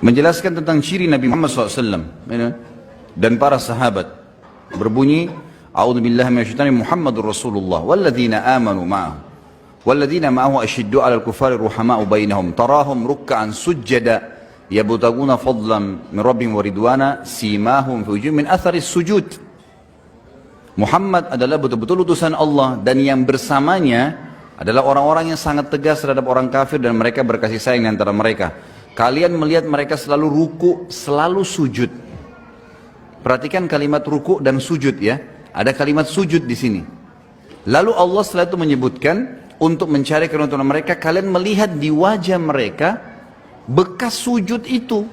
menjelaskan tentang ciri Nabi Muhammad SAW dan para sahabat, berbunyi, A'udzubillahi minasyaitonir Muhammadur Rasulullah walladzina amanu ma'ahu walladzina ma'ahu asyiddu 'alal kuffari ruhama'u bainahum tarahum ruk'an sujada yabtaguna fadlan min rabbihim wa ridwana simahum fi wujuhihim min atharis sujud. Muhammad adalah betul-betul utusan Allah, dan yang bersamanya adalah orang-orang yang sangat tegas terhadap orang kafir dan mereka berkasih sayang di antara mereka. Kalian melihat mereka selalu ruku, selalu sujud. Perhatikan kalimat ruku dan sujud ya. Ada kalimat sujud di sini. Lalu Allah setelah itu menyebutkan untuk mencari keuntungan mereka, kalian melihat di wajah mereka bekas sujud itu.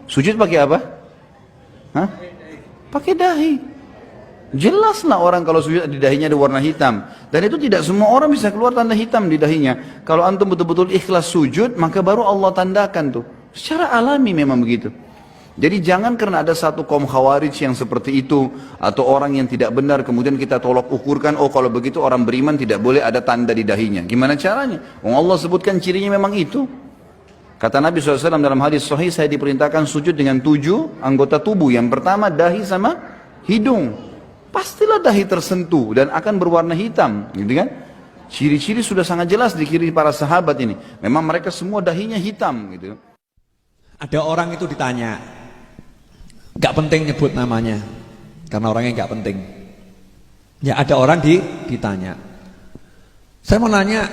Sujud pakai apa? Hah? Pakai dahi. Jelaslah orang kalau sujud di dahinya ada warna hitam. Dan itu tidak semua orang bisa keluar tanda hitam di dahinya. Kalau antum betul-betul ikhlas sujud, maka baru Allah tandakan tuh. Secara alami memang begitu. Jadi jangan karena ada satu kaum khawarij yang seperti itu, atau orang yang tidak benar, kemudian kita tolak ukurkan, oh kalau begitu orang beriman tidak boleh ada tanda di dahinya. Gimana caranya? Allah sebutkan cirinya memang itu. Kata Nabi SAW dalam hadis sahih, saya diperintahkan sujud dengan 7 anggota tubuh. Yang pertama dahi sama hidung. Pastilah dahi tersentuh dan akan berwarna hitam, gitu kan? Ciri-ciri sudah sangat jelas di kiri para sahabat ini. Memang mereka semua dahinya hitam, gitu. Ada orang itu ditanya, gak penting nyebut namanya, karena orangnya gak penting. Ya ada orang ditanya, saya mau nanya,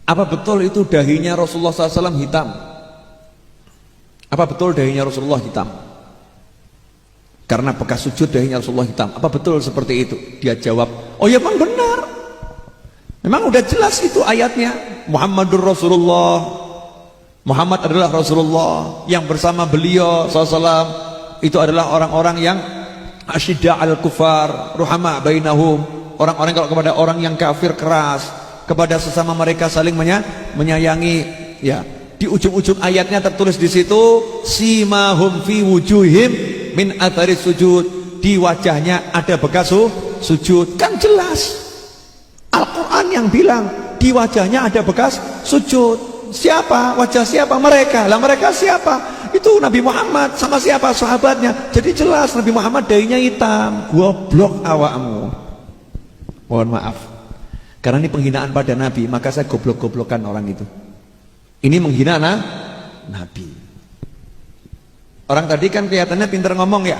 apa betul itu dahinya Rasulullah SAW hitam? Apa betul dahinya Rasulullah hitam? Karena bekas sujud dahinya Rasulullah hitam. Apa betul seperti itu? Dia jawab, oh ya memang benar. Memang udah jelas itu ayatnya. Muhammadur Rasulullah. Muhammad adalah Rasulullah. Yang bersama beliau SAW itu adalah orang-orang yang asyidda al kufar, ruhama bainahum. Orang-orang kalau kepada orang yang kafir keras, kepada sesama mereka saling menyayangi. Ya, di ujung-ujung ayatnya tertulis di situ, simahum fi wujuhim min athari sujud, di wajahnya ada bekas sujud. Kan jelas Al-Quran yang bilang di wajahnya ada bekas sujud. Siapa? Wajah siapa? Mereka. Lah mereka siapa? Itu Nabi Muhammad sama siapa? Sahabatnya. Jadi jelas Nabi Muhammad dahinya hitam. Goblok awakmu. Mohon maaf, karena ini penghinaan pada Nabi, maka saya goblok-goblokan orang itu. Ini menghina Nabi. Orang tadi kan kelihatannya pintar ngomong ya.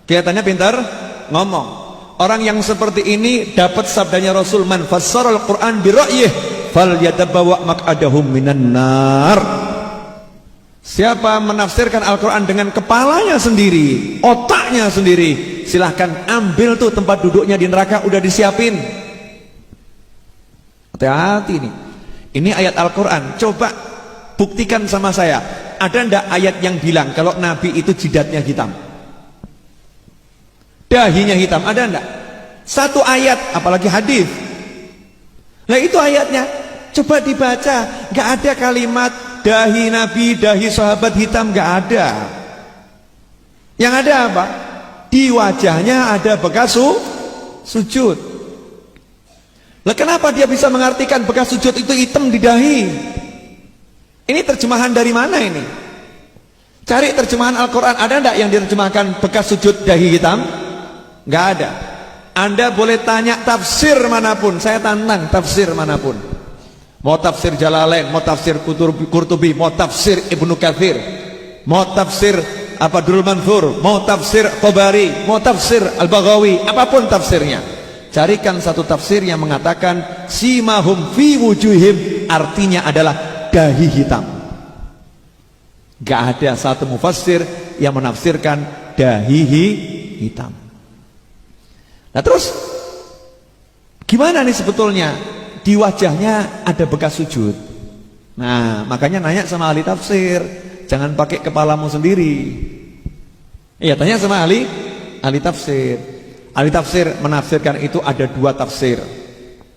Kelihatannya pintar ngomong. Orang yang seperti ini dapat sabdanya Rasul, man fassara al-Quran bi ra'yih falyatabawwa maq'adahu minan nar. Siapa menafsirkan Al-Quran dengan kepalanya sendiri, otaknya sendiri, silahkan ambil tuh tempat duduknya di neraka, udah disiapin. Hati-hati nih. Ini ayat Al-Quran. Coba buktikan sama saya. Ada ndak ayat yang bilang kalau Nabi itu jidatnya hitam, dahinya hitam? Ada ndak? Satu ayat, apalagi hadis. Nah itu ayatnya. Coba dibaca. Gak ada kalimat dahi Nabi, dahi sahabat hitam, gak ada. Yang ada apa? Di wajahnya ada bekas sujud. Lah kenapa dia bisa mengartikan bekas sujud itu hitam di dahi? Ini terjemahan dari mana ini? Cari terjemahan Al-Quran, ada enggak yang diterjemahkan bekas sujud dahi hitam? Enggak ada. Anda boleh tanya tafsir manapun, saya tantang tafsir manapun. Mau tafsir Jalalain, mau tafsir Qurtubi, mau tafsir Ibnu Katsir, mau tafsir Durrul Mansur, mau tafsir Tabari, mau tafsir Al-Baghawi, apapun tafsirnya. Carikan satu tafsir yang mengatakan simahum fi wujuhim, artinya adalah dahi hitam. Gak ada satu mufassir yang menafsirkan dahi hitam. Nah terus gimana nih sebetulnya? Di wajahnya ada bekas sujud. Nah makanya nanya sama ahli tafsir, jangan pakai kepalamu sendiri. Iya, tanya sama ahli tafsir. Ahli tafsir menafsirkan itu ada 2 tafsir.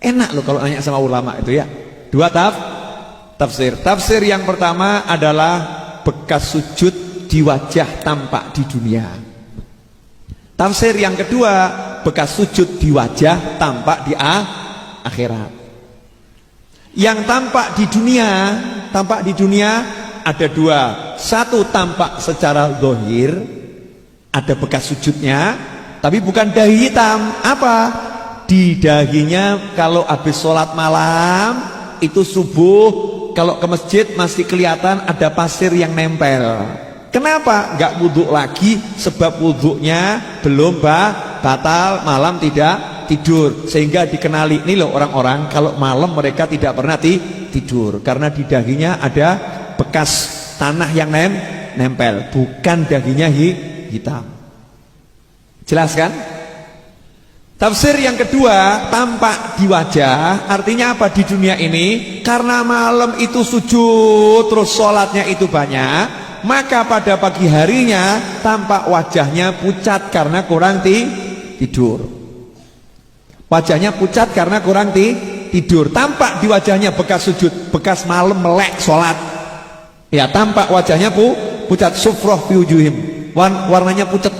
Enak loh kalau nanya sama ulama itu ya. 2 tafsir. Tafsir yang pertama adalah bekas sujud di wajah tampak di dunia. Tafsir yang kedua, bekas sujud di wajah tampak di akhirat. Yang tampak di dunia ada 2, Satu tampak secara zahir, ada bekas sujudnya, tapi bukan dahi hitam. Apa? Di dahinya kalau habis sholat malam, itu subuh, kalau ke masjid masih kelihatan ada pasir yang nempel. Kenapa? Nggak wudhu lagi, sebab wudhunya belum batal, malam tidak tidur. Sehingga dikenali, ini loh orang-orang kalau malam mereka tidak pernah tidur, karena di dahinya ada bekas tanah yang nempel, bukan dahinya hitam. Jelas kan? Tafsir yang kedua, tampak di wajah, artinya apa? Di dunia ini, karena malam itu sujud, terus sholatnya itu banyak, maka pada pagi harinya tampak wajahnya pucat karena kurang tidur. Wajahnya pucat karena kurang tidur. Tampak di wajahnya bekas sujud, bekas malam melek sholat. Ya, tampak wajahnya pucat, sufroh fi wujuhim. Warnanya pucat.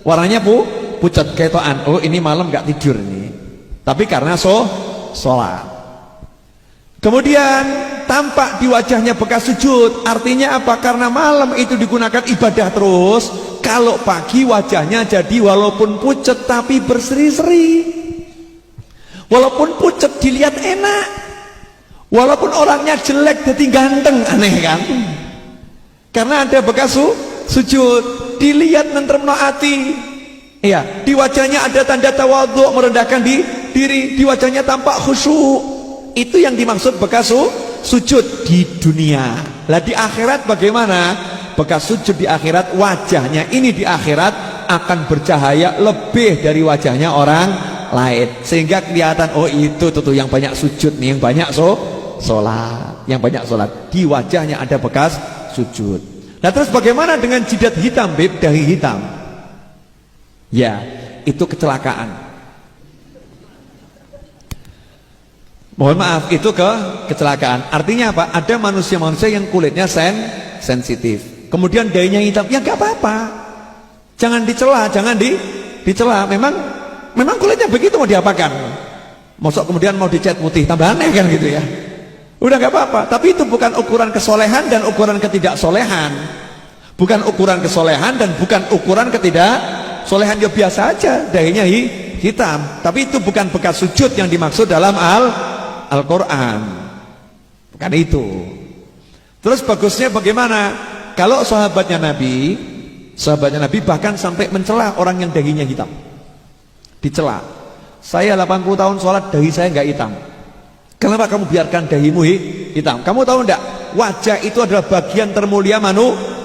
Warnanya pucat ketoan. Oh, ini malam gak tidur nih. Tapi karena sholat. Kemudian tampak di wajahnya bekas sujud. Artinya apa? Karena malam itu digunakan ibadah terus. Kalau pagi wajahnya jadi walaupun pucat tapi berseri-seri. Walaupun pucat dilihat enak, walaupun orangnya jelek jadi ganteng, aneh kan? Karena ada bekas sujud, dilihat nentremno ati. Iya, di wajahnya ada tanda tawadhu, merendahkan diri, di wajahnya tampak khusyuk. Itu yang dimaksud bekas sujud di dunia. Lah di akhirat bagaimana? Bekas sujud di akhirat, wajahnya ini di akhirat akan bercahaya lebih dari wajahnya orang lain, sehingga kelihatan, oh itu tuh yang banyak sujud nih, yang banyak sholat, yang banyak sholat, di wajahnya ada bekas sujud. Nah terus bagaimana dengan jidat hitam, Beb, dahi hitam? Ya, itu kecelakaan. Mohon maaf, itu kecelakaan. Artinya apa? Ada manusia-manusia yang kulitnya sensitif, kemudian dahinya hitam, ya gak apa-apa, jangan dicela, jangan dicela. Memang kulitnya begitu, mau diapakan? Mosok kemudian mau dicat putih, tambah aneh kan gitu ya. Udah gak apa-apa. Tapi itu bukan ukuran kesolehan dan ukuran ketidaksolehan. Bukan ukuran kesolehan dan bukan ukuran ketidaksolehan. Ya biasa aja, dahinya hitam. Tapi itu bukan bekas sujud yang dimaksud dalam Al-Quran. Bukan itu. Terus bagusnya bagaimana? Kalau sahabatnya Nabi bahkan sampai mencela orang yang dahinya hitam. Dicela. Saya 80 tahun sholat, dahi saya nggak hitam. Kenapa kamu biarkan dahimu hitam? Kamu tahu enggak? Wajah itu adalah bagian termulia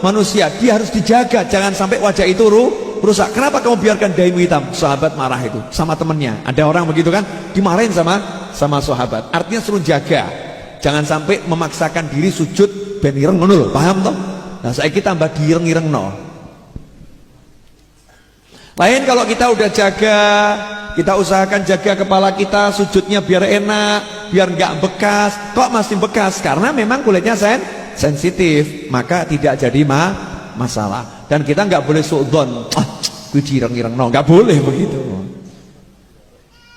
manusia. Dia harus dijaga, jangan sampai wajah itu rusak. Kenapa kamu biarkan dahimu hitam? Sahabat marah itu sama temennya. Ada orang begitu kan, dimarahin sama sahabat. Artinya suruh jaga, jangan sampai memaksakan diri sujud ben ireng ngono lho, paham toh? Nah, saiki tambah direng-ireng no. Lain kalau kita udah jaga, kita usahakan jaga kepala kita, sujudnya biar enak, biar nggak bekas. Kok masih bekas? Karena memang kulitnya sensitif, maka tidak jadi masalah. Dan kita nggak boleh suudzon, gue direng-ireng no, nggak boleh begitu.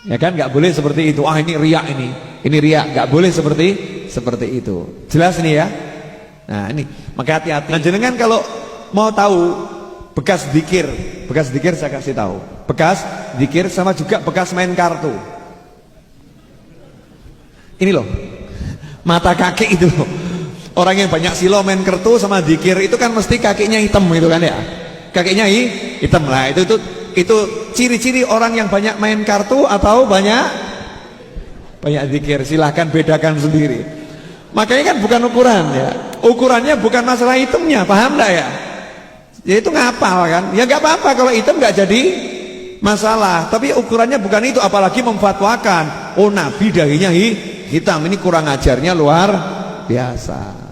Ya kan, nggak boleh seperti itu. Ah ini riak, ini riak, nggak boleh seperti itu. Jelas nih ya. Nah ini, maka hati-hati. Nah jenengan kalau mau tahu bekas zikir saya kasih tahu. Bekas zikir sama juga bekas main kartu. Ini loh, mata kaki itu loh. Orang yang banyak silo main kartu sama zikir itu kan mesti kakinya hitam itu kan ya. Kakinya hitam lah. Itu ciri-ciri orang yang banyak main kartu atau banyak zikir. Silahkan bedakan sendiri. Makanya kan bukan ukuran ya. Ukurannya bukan masalah hitamnya, paham enggak ya? Ya itu ngapal kan. Ya nggak apa-apa kalau hitam nggak jadi masalah. Tapi ukurannya bukan itu, apalagi memfatwakan, oh Nabi dahinya hitam, ini kurang ajarnya luar biasa.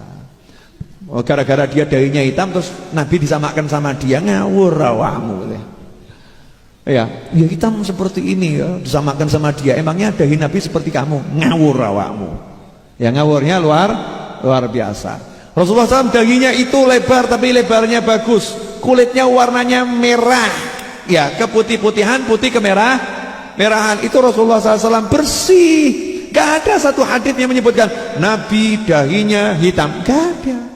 Oh, gara-gara dia dahinya hitam terus Nabi disamakan sama dia, ngawur awakmu. Ya hitam seperti ini ya, disamakan sama dia. Emangnya dahi Nabi seperti kamu? Ngawur awakmu. Ya ngawurnya luar biasa. Rasulullah SAW dahinya itu lebar, tapi lebarnya bagus. Kulitnya warnanya merah, ya keputih-putihan, putih merahan. Itu Rasulullah SAW bersih. Gak ada satu hadits yang menyebutkan Nabi dahinya hitam, gak ada.